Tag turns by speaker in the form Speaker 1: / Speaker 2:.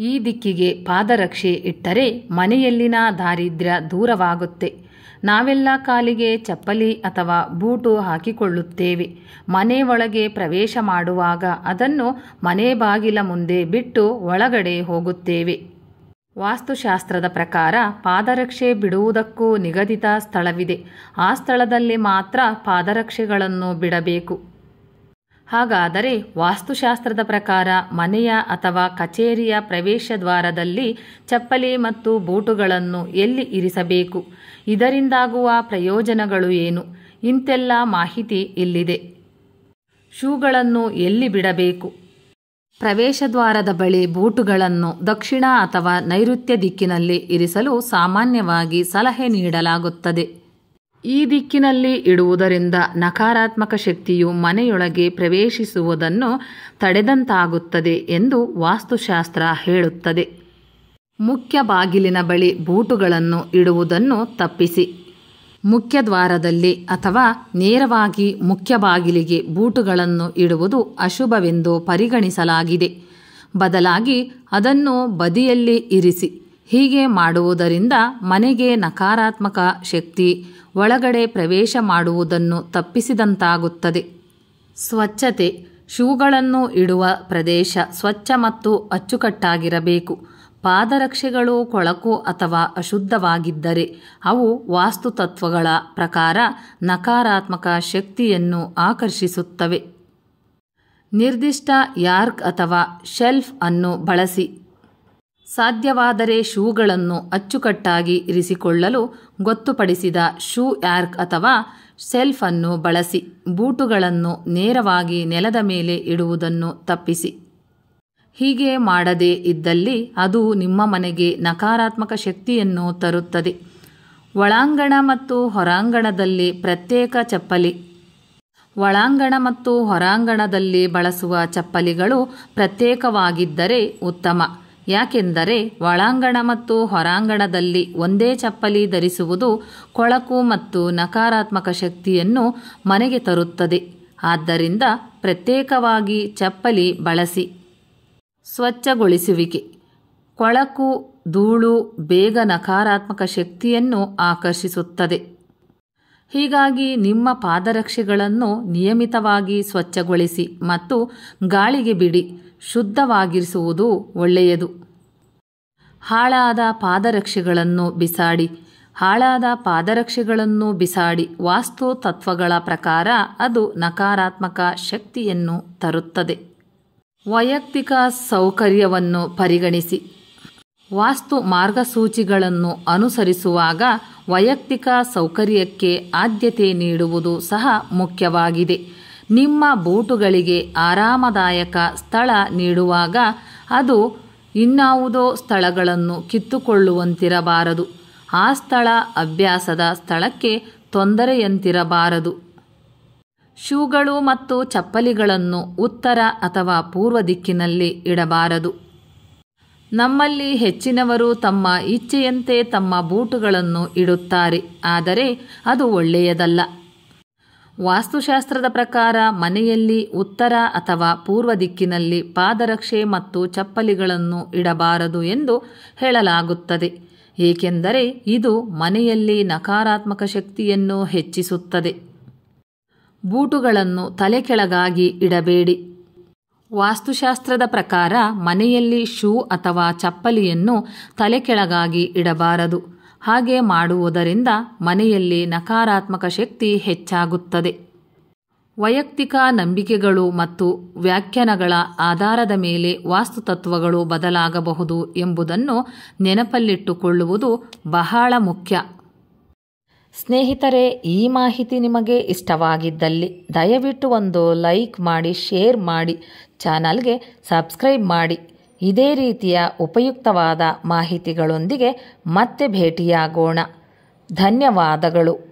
Speaker 1: ಈ ದಿಕ್ಕಿಗೆ ಪಾದರಕ್ಷೆ ಇಟ್ಟರೆ ಮನೆಯಲ್ಲಿನ ದಾರಿದ್ರ್ಯ ದೂರವಾಗುತ್ತೆ. ನಾವೆಲ್ಲ ಕಾಲಿಗೆ ಚಪ್ಪಲಿ ಅಥವಾ ಬೂಟು ಹಾಕಿಕೊಳ್ಳುತ್ತೇವೆ. ಮನೆ ಒಳಗೆ ಪ್ರವೇಶ ಮಾಡುವಾಗ ಅದನ್ನು ಮನೆ ಬಾಗಿಲ ಮುಂದೆ ಬಿಟ್ಟು ಒಳಗಡೆ ಹೋಗುತ್ತೇವೆ. ವಾಸ್ತುಶಾಸ್ತ್ರದ ಪ್ರಕಾರ ಪಾದರಕ್ಷೆ ಬಿಡುವುದಕ್ಕೂ ನಿಗದಿತ ಸ್ಥಳವಿದೆ. ಆ ಸ್ಥಳದಲ್ಲಿ ಮಾತ್ರ ಪಾದರಕ್ಷೆಗಳನ್ನು ಬಿಡಬೇಕು. ಹಾಗಾದರೆ ವಾಸ್ತುಶಾಸ್ತ್ರದ ಪ್ರಕಾರ ಮನೆಯ ಅಥವಾ ಕಚೇರಿಯ ಪ್ರವೇಶ ದ್ವಾರದಲ್ಲಿ ಚಪ್ಪಲಿ ಮತ್ತು ಬೂಟುಗಳನ್ನು ಎಲ್ಲಿ ಇರಿಸಬೇಕು? ಇದರಿಂದಾಗುವ ಪ್ರಯೋಜನಗಳು ಏನು? ಇಂತೆಲ್ಲ ಮಾಹಿತಿ ಇಲ್ಲಿದೆ. ಶೂಗಳನ್ನು ಎಲ್ಲಿ ಬಿಡಬೇಕು? ಪ್ರವೇಶ ದ್ವಾರದ ಬಳಿ ಬೂಟುಗಳನ್ನು ದಕ್ಷಿಣ ಅಥವಾ ನೈಋತ್ಯ ದಿಕ್ಕಿನಲ್ಲಿ ಇರಿಸಲು ಸಾಮಾನ್ಯವಾಗಿ ಸಲಹೆ ನೀಡಲಾಗುತ್ತದೆ. ಈ ದಿಕ್ಕಿನಲ್ಲಿ ಇಡುವುದರಿಂದ ನಕಾರಾತ್ಮಕ ಶಕ್ತಿಯು ಮನೆಯೊಳಗೆ ಪ್ರವೇಶಿಸುವುದನ್ನು ತಡೆದಂತಾಗುತ್ತದೆ ಎಂದು ವಾಸ್ತುಶಾಸ್ತ್ರ ಹೇಳುತ್ತದೆ. ಮುಖ್ಯ ಬಾಗಿಲಿನ ಬಳಿ ಬೂಟುಗಳನ್ನು ಇಡುವುದನ್ನು ತಪ್ಪಿಸಿ. ಮುಖ್ಯ ದ್ವಾರದಲ್ಲಿ ಅಥವಾ ನೇರವಾಗಿ ಮುಖ್ಯ ಬಾಗಿಲಿಗೆ ಬೂಟುಗಳನ್ನು ಇಡುವುದು ಅಶುಭವೆಂದು ಪರಿಗಣಿಸಲಾಗಿದೆ. ಬದಲಾಗಿ ಅದನ್ನು ಬದಿಯಲ್ಲಿ ಇರಿಸಿ. ಹೀಗೆ ಮಾಡುವುದರಿಂದ ಮನೆಗೆ ನಕಾರಾತ್ಮಕ ಶಕ್ತಿ ಒಳಗಡೆ ಪ್ರವೇಶ ಮಾಡುವುದನ್ನು ತಪ್ಪಿಸಿದಂತಾಗುತ್ತದೆ. ಸ್ವಚ್ಛತೆ. ಶೂಗಳನ್ನು ಇಡುವ ಪ್ರದೇಶ ಸ್ವಚ್ಛ ಮತ್ತು ಅಚ್ಚುಕಟ್ಟಾಗಿರಬೇಕು. ಪಾದರಕ್ಷೆಗಳು ಕೊಳಕು ಅಥವಾ ಅಶುದ್ಧವಾಗಿದ್ದರೆ ಅವು ವಾಸ್ತುತತ್ವಗಳ ಪ್ರಕಾರ ನಕಾರಾತ್ಮಕ ಶಕ್ತಿಯನ್ನು ಆಕರ್ಷಿಸುತ್ತವೆ. ನಿರ್ದಿಷ್ಟ ರ್ಯಾಕ್ ಅಥವಾ ಶೆಲ್ಫ್ ಅನ್ನು ಬಳಸಿ. ಸಾಧ್ಯವಾದರೆ ಶೂಗಳನ್ನು ಅಚ್ಚುಕಟ್ಟಾಗಿ ಇರಿಸಿಕೊಳ್ಳಲು ಗೊತ್ತುಪಡಿಸಿದ ಶೂ ರ್ಯಾಕ್ ಅಥವಾ ಶೆಲ್ಫ್ ಅನ್ನು ಬಳಸಿ. ಬೂಟುಗಳನ್ನು ನೇರವಾಗಿ ನೆಲದ ಮೇಲೆ ಇಡುವುದನ್ನು ತಪ್ಪಿಸಿ. ಹೀಗೆ ಮಾಡದೇ ಇದ್ದಲ್ಲಿ ಅದು ನಿಮ್ಮ ಮನೆಗೆ ನಕಾರಾತ್ಮಕ ಶಕ್ತಿಯನ್ನು ತರುತ್ತದೆ. ಒಳಾಂಗಣ ಮತ್ತು ಹೊರಾಂಗಣದಲ್ಲಿ ಪ್ರತ್ಯೇಕ ಚಪ್ಪಲಿ. ಒಳಾಂಗಣ ಮತ್ತು ಹೊರಾಂಗಣದಲ್ಲಿ ಬಳಸುವ ಚಪ್ಪಲಿಗಳು ಪ್ರತ್ಯೇಕವಾಗಿದ್ದರೆ ಉತ್ತಮ. ಯಾಕೆಂದರೆ ಒಳಾಂಗಣ ಮತ್ತು ಹೊರಾಂಗಣದಲ್ಲಿ ಒಂದೇ ಚಪ್ಪಲಿ ಧರಿಸುವುದು ಕೊಳಕು ಮತ್ತು ನಕಾರಾತ್ಮಕ ಶಕ್ತಿಯನ್ನು ಮನೆಗೆ ತರುತ್ತದೆ. ಆದ್ದರಿಂದ ಪ್ರತ್ಯೇಕವಾಗಿ ಚಪ್ಪಲಿ ಬಳಸಿ. ಸ್ವಚ್ಛಗೊಳಿಸುವಿಕೆ. ಕೊಳಕು, ಧೂಳು ಬೇಗ ನಕಾರಾತ್ಮಕ ಶಕ್ತಿಯನ್ನು ಆಕರ್ಷಿಸುತ್ತದೆ. ಹೀಗಾಗಿ ನಿಮ್ಮ ಪಾದರಕ್ಷೆಗಳನ್ನು ನಿಯಮಿತವಾಗಿ ಸ್ವಚ್ಛಗೊಳಿಸಿ ಮತ್ತು ಗಾಳಿಗೆ ಬಿಡಿ. ಶುದ್ಧವಾಗಿರಿಸುವುದು ಒಳ್ಳೆಯದು. ಹಾಳಾದ ಪಾದರಕ್ಷೆಗಳನ್ನು ಬಿಸಾಡಿ. ಹಾಳಾದ ಪಾದರಕ್ಷೆಗಳನ್ನು ಬಿಸಾಡಿ. ವಾಸ್ತು ತತ್ವಗಳ ಪ್ರಕಾರ ಅದು ನಕಾರಾತ್ಮಕ ಶಕ್ತಿಯನ್ನು ತರುತ್ತದೆ. ವೈಯಕ್ತಿಕ ಸೌಕರ್ಯವನ್ನು ಪರಿಗಣಿಸಿ. ವಾಸ್ತು ಮಾರ್ಗಸೂಚಿಗಳನ್ನು ಅನುಸರಿಸುವಾಗ ವೈಯಕ್ತಿಕ ಸೌಕರ್ಯಕ್ಕೆ ಆದ್ಯತೆ ನೀಡುವುದು ಸಹ ಮುಖ್ಯವಾಗಿದೆ. ನಿಮ್ಮ ಬೂಟುಗಳಿಗೆ ಆರಾಮದಾಯಕ ಸ್ಥಳ ನೀಡುವಾಗ ಅದು ಇನ್ನಾವುದೋ ಸ್ಥಳಗಳನ್ನು ಕಿತ್ತುಕೊಳ್ಳುವಂತಿರಬಾರದು. ಆ ಸ್ಥಳ ಅಭ್ಯಾಸದ ಸ್ಥಳಕ್ಕೆ ತೊಂದರೆಯಂತಿರಬಾರದು. ಶೂಗಳು ಮತ್ತು ಚಪ್ಪಲಿಗಳನ್ನು ಉತ್ತರ ಅಥವಾ ಪೂರ್ವ ದಿಕ್ಕಿನಲ್ಲಿ ಇಡಬಾರದು. ನಮ್ಮಲ್ಲಿ ಹೆಚ್ಚಿನವರು ತಮ್ಮ ಇಚ್ಛೆಯಂತೆ ತಮ್ಮ ಬೂಟುಗಳನ್ನು ಇಡುತ್ತಾರೆ. ಆದರೆ ಅದು ಒಳ್ಳೆಯದಲ್ಲ. ವಾಸ್ತುಶಾಸ್ತ್ರದ ಪ್ರಕಾರ ಮನೆಯಲ್ಲಿ ಉತ್ತರ ಅಥವಾ ಪೂರ್ವ ದಿಕ್ಕಿನಲ್ಲಿ ಪಾದರಕ್ಷೆ ಮತ್ತು ಚಪ್ಪಲಿಗಳನ್ನು ಇಡಬಾರದು ಎಂದು ಹೇಳಲಾಗುತ್ತದೆ. ಏಕೆಂದರೆ ಇದು ಮನೆಯಲ್ಲಿ ನಕಾರಾತ್ಮಕ ಶಕ್ತಿಯನ್ನು ಹೆಚ್ಚಿಸುತ್ತದೆ. ಬೂಟುಗಳನ್ನು ತಲೆಕೆಳಗಾಗಿ ಇಡಬೇಡಿ. ವಾಸ್ತುಶಾಸ್ತ್ರದ ಪ್ರಕಾರ ಮನೆಯಲ್ಲಿ ಶೂ ಅಥವಾ ಚಪ್ಪಲಿಯನ್ನು ತಲೆಕೆಳಗಾಗಿ ಇಡಬಾರದು. ಹಾಗೆ ಮಾಡುವುದರಿಂದ ಮನೆಯಲ್ಲಿ ನಕಾರಾತ್ಮಕ ಶಕ್ತಿ ಹೆಚ್ಚಾಗುತ್ತದೆ. ವೈಯಕ್ತಿಕ ನಂಬಿಕೆಗಳು ಮತ್ತು ವ್ಯಾಖ್ಯಾನಗಳ ಆಧಾರದ ಮೇಲೆ ವಾಸ್ತುತತ್ವಗಳು ಬದಲಾಗಬಹುದು ಎಂಬುದನ್ನು ನೆನಪಲ್ಲಿಟ್ಟುಕೊಳ್ಳುವುದು ಬಹಳ ಮುಖ್ಯ. ಸ್ನೇಹಿತರೆ, ಈ ಮಾಹಿತಿ ನಿಮಗೆ ಇಷ್ಟವಾಗಿದ್ದಲ್ಲಿ ದಯವಿಟ್ಟು ಒಂದು ಲೈಕ್ ಮಾಡಿ, ಶೇರ್ ಮಾಡಿ, ಚಾನಲ್ಗೆ ಸಬ್ಸ್ಕ್ರೈಬ್ ಮಾಡಿ. ಇದೇ ರೀತಿಯ ಉಪಯುಕ್ತವಾದ ಮಾಹಿತಿಗಳೊಂದಿಗೆ ಮತ್ತೆ ಭೇಟಿಯಾಗೋಣ. ಧನ್ಯವಾದಗಳು.